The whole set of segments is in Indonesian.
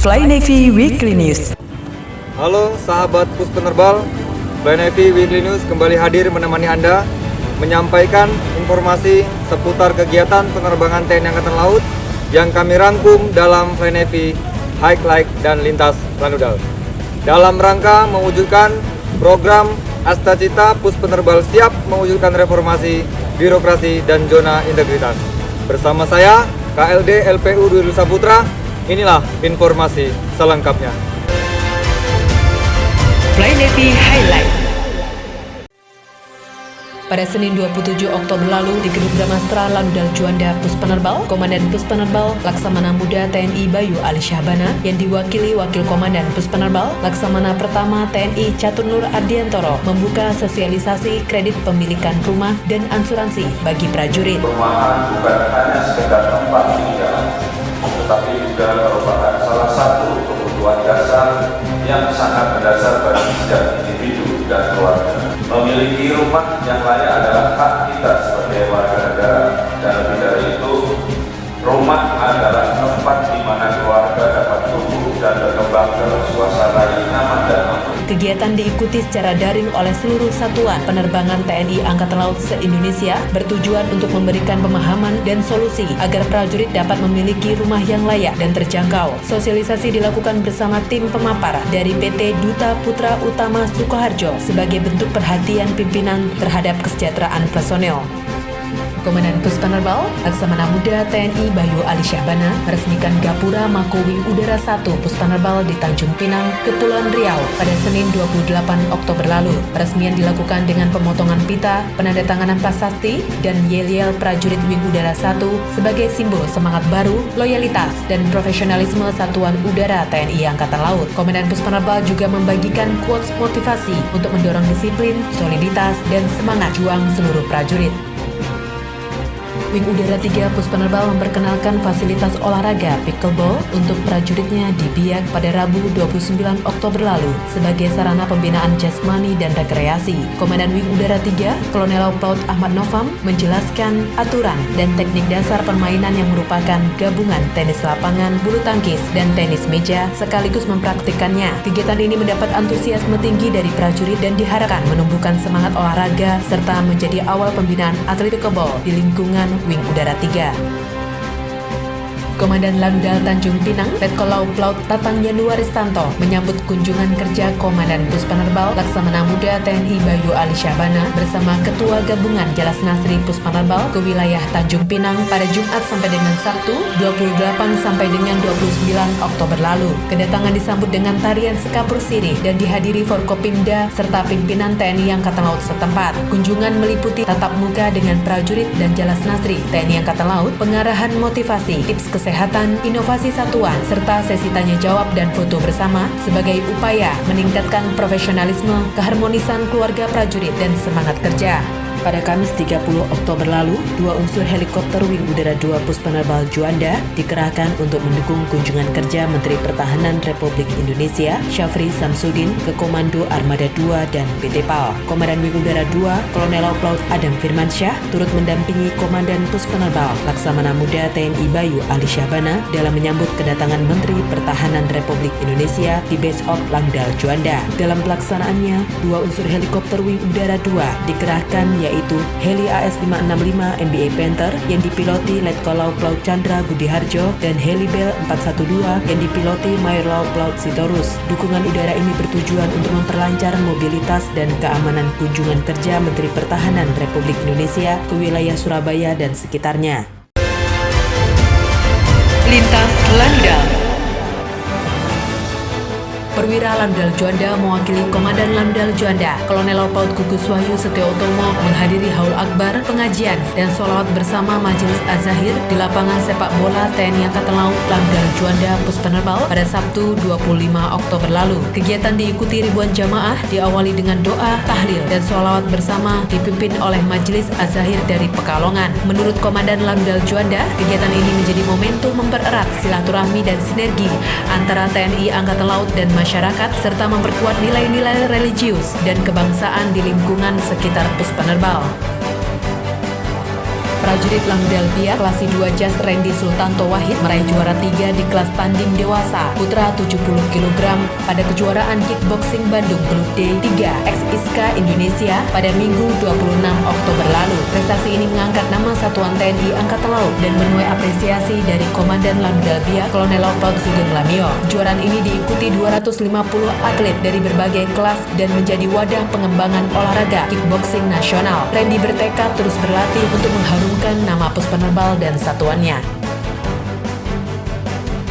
Fly Navy Weekly News. Halo sahabat Puspenerbal, Fly Navy Weekly News kembali hadir menemani Anda menyampaikan informasi seputar kegiatan penerbangan TNI Angkatan Laut yang kami rangkum dalam Fly Navy Highlight dan Lintas Lanudal. Dalam rangka mewujudkan program Astacita Puspenerbal siap mewujudkan reformasi birokrasi dan zona integritas. Bersama saya, KLD LPU Dwi Saputra, inilah informasi selengkapnya. Fly Navy Highlight. Pada Senin 27 Oktober lalu di Gedung Bramastra Lanudal Juanda Puspenerbal, Komandan Puspenerbal Laksamana Muda TNI Bayu Ali Syahbana yang diwakili Wakil Komandan Puspenerbal Laksamana Pertama TNI Catur Nur Ardiantoro membuka sosialisasi kredit pemilikan rumah dan asuransi bagi prajurit. Perumahan bukan hanya sekedar tempat tinggal, tetapi juga merupakan salah satu kebutuhan dasar yang sangat mendasar bagi setiap individu dan keluarga. Memiliki rumah yang layak adalah hak kita sebagai warga negara, dan lebih dari itu, rumah adalah tempat di mana keluarga dapat tumbuh dan berkembang dalam suasana yang nyaman dan aman. Kegiatan diikuti secara daring oleh seluruh satuan penerbangan TNI Angkatan Laut se-Indonesia bertujuan untuk memberikan pemahaman dan solusi agar prajurit dapat memiliki rumah yang layak dan terjangkau. Sosialisasi dilakukan bersama tim pemapar dari PT Duta Putra Utama Sukoharjo sebagai bentuk perhatian pimpinan terhadap kesejahteraan personel. Komandan Puspenerbal Laksamana Muda TNI Bayu Ali Syahbana meresmikan Gapura Makowing Udara 1 Puspenerbal di Tanjung Pinang, Kepulauan Riau pada Senin 28 Oktober lalu. Peresmian dilakukan dengan pemotongan pita, penandatanganan prasasti, dan yel-yel prajurit Wing Udara 1 sebagai simbol semangat baru, loyalitas, dan profesionalisme Satuan Udara TNI Angkatan Laut. Komandan Puspenerbal juga membagikan quotes motivasi untuk mendorong disiplin, soliditas, dan semangat juang seluruh prajurit. Wing Udara 3 Puspenerbal memperkenalkan fasilitas olahraga pickleball untuk prajuritnya di Biak pada Rabu 29 Oktober lalu sebagai sarana pembinaan jasmani dan rekreasi. Komandan Wing Udara 3, Kolonel Laut Ahmad Novam, menjelaskan aturan dan teknik dasar permainan yang merupakan gabungan tenis lapangan, bulu tangkis, dan tenis meja sekaligus mempraktikkannya. Kegiatan ini mendapat antusiasme tinggi dari prajurit dan diharapkan menumbuhkan semangat olahraga serta menjadi awal pembinaan atlet pickleball di lingkungan Wing Udara 3. Komandan Lanudal Tanjung Pinang, Letkol Laut Tatang Yanuaristanto menyambut kunjungan kerja Komandan Puspenerbal Laksamana Muda TNI Bayu Ali Syahbana bersama Ketua Gabungan Jalas Nasri Puspenerbal ke wilayah Tanjung Pinang pada Jumat sampai dengan Sabtu 28 sampai dengan 29 Oktober lalu. Kedatangan disambut dengan tarian sekapur sirih dan dihadiri Forkopimda serta pimpinan TNI Angkatan Laut setempat. Kunjungan meliputi tatap muka dengan prajurit dan Jalas Nasri TNI Angkatan Laut, pengarahan motivasi, tips kesehatan, inovasi satuan, serta sesi tanya jawab dan foto bersama sebagai upaya meningkatkan profesionalisme, keharmonisan keluarga prajurit, dan semangat kerja. Pada Kamis 30 Oktober lalu, 2 unsur helikopter Wing Udara 2 Puspenerbal Juanda dikerahkan untuk mendukung kunjungan kerja Menteri Pertahanan Republik Indonesia Syafri Samsudin ke Komando Armada 2 dan PT PAL. Komandan Wing Udara 2, Kolonel Laut Adam Firmansyah, turut mendampingi Komandan Puspenerbal Laksamana Muda TNI Bayu Ali Syahbana dalam menyambut kedatangan Menteri Pertahanan Republik Indonesia di Base of Lanudal Juanda. Dalam pelaksanaannya, 2 unsur helikopter Wing Udara 2 dikerahkan yaitu heli AS565 MBA Panther yang dipiloti Letkol Laut Chandra Budiharjo dan heli Bell 412 yang dipiloti Mayor Laut Sitorus. Dukungan udara ini bertujuan untuk memperlancar mobilitas dan keamanan kunjungan kerja Menteri Pertahanan Republik Indonesia ke wilayah Surabaya dan sekitarnya. Lintas Lanudal. Perwira Lanudal Juanda mewakili Komandan Lanudal Juanda, Kolonel Laut Gugus Wahyu Setiotomo menghadiri haul akbar, pengajian, dan sholawat bersama Majelis Az-Zahir di lapangan sepak bola TNI Angkatan Laut Lanudal Juanda Puspenerbal pada Sabtu 25 Oktober lalu. Kegiatan diikuti ribuan jamaah, diawali dengan doa, tahlil, dan sholawat bersama dipimpin oleh Majelis Az-Zahir dari Pekalongan. Menurut Komandan Lanudal Juanda, kegiatan ini menjadi momentum mempererat silaturahmi dan sinergi antara TNI Angkatan Laut dan masyarakat serta memperkuat nilai-nilai religius dan kebangsaan di lingkungan sekitar Puspenerbal. Prajurit Lamdal Biak kelas 2 Jas Randy Sultanto Wahid meraih juara 3 di kelas tanding dewasa putra 70 kg pada kejuaraan kickboxing Bandung Grup D 3 ex-ISKA Indonesia pada Minggu 26 Oktober lalu. Prestasi ini mengangkat nama Satuan TNI Angkatan Laut dan menuai apresiasi dari Komandan Lamdal Biak Kolonel Laut Sugeng Lamio. Kejuaraan ini diikuti 250 atlet dari berbagai kelas dan menjadi wadah pengembangan olahraga kickboxing nasional. Randy bertekad terus berlatih untuk mengharumkan nama Puspenerbal dan satuannya.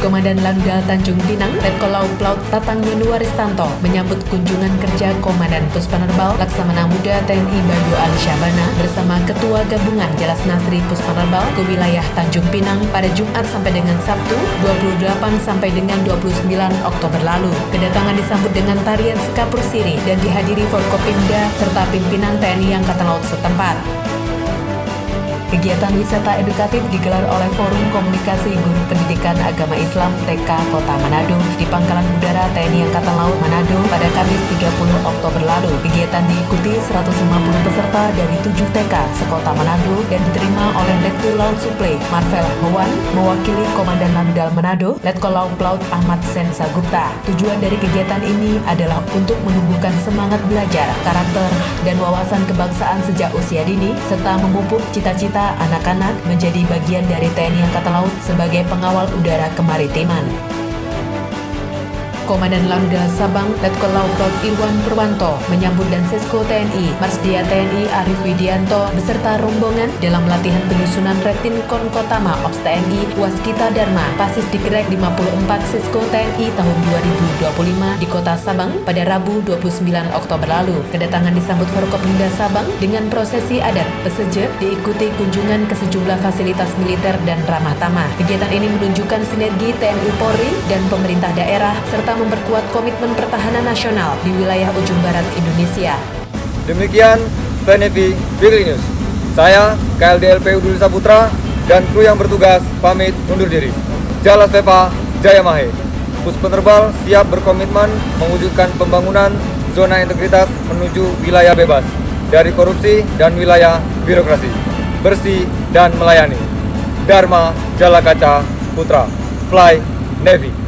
Komandan Lamdal Tanjung Pinang, Letkol Laut Pelaut Tatang Yanuaristanto menyambut kunjungan kerja Komandan Puspenerbal Laksamana Muda TNI Bayu Ali Syabana bersama Ketua Gabungan Jelas Nasri Puspenerbal ke wilayah Tanjung Pinang pada Jumat sampai dengan Sabtu 28 sampai dengan 29 Oktober lalu. Kedatangan disambut dengan tarian Sekapur Siri dan dihadiri Forkopimda serta pimpinan TNI Angkatan Laut setempat. Kegiatan wisata edukatif digelar oleh Forum Komunikasi Guru Pendidikan Agama Islam TK Kota Manado di Pangkalan Udara TNI Angkatan Laut Manado pada Kamis 30 Oktober lalu. Kegiatan diikuti 150 peserta dari 7 TK sekota Manado dan diterima oleh Letkol Laut Suple Marvel Howan mewakili Komandan Lamdal Manado, Letkol Laut Pelaut Ahmad Sensa Gupta. Tujuan dari kegiatan ini adalah untuk menumbuhkan semangat belajar, karakter, dan wawasan kebangsaan sejak usia dini serta memupuk cita-cita anak-anak menjadi bagian dari TNI Angkatan Laut sebagai pengawal udara kemaritiman. Komandan Lamdal Sabang, Letkol Laut Pelaut Irwan Purwanto menyambut dan Sesko TNI, Marsdia TNI Arif Widianto beserta rombongan dalam latihan penyusunan Retin Konkotama Ops TNI Waskita Dharma Pasis Dikrek 54 Sesko TNI tahun 2025 di Kota Sabang pada Rabu 29 Oktober lalu. Kedatangan disambut Forkopimda Sabang dengan prosesi adat peseje diikuti kunjungan ke sejumlah fasilitas militer dan ramah tamah. Kegiatan ini menunjukkan sinergi TNI Polri dan pemerintah daerah serta memperkuat komitmen pertahanan nasional di wilayah ujung barat Indonesia. Demikian VNFI Weekly News. Saya KLDLP Udul Saputra dan kru yang bertugas pamit undur diri. Jala Stepa Jaya Mahe. Puspenerbal siap berkomitmen mewujudkan pembangunan zona integritas menuju wilayah bebas dari korupsi dan wilayah birokrasi, bersih dan melayani. Dharma Jala Kaca Putra, Fly Navy.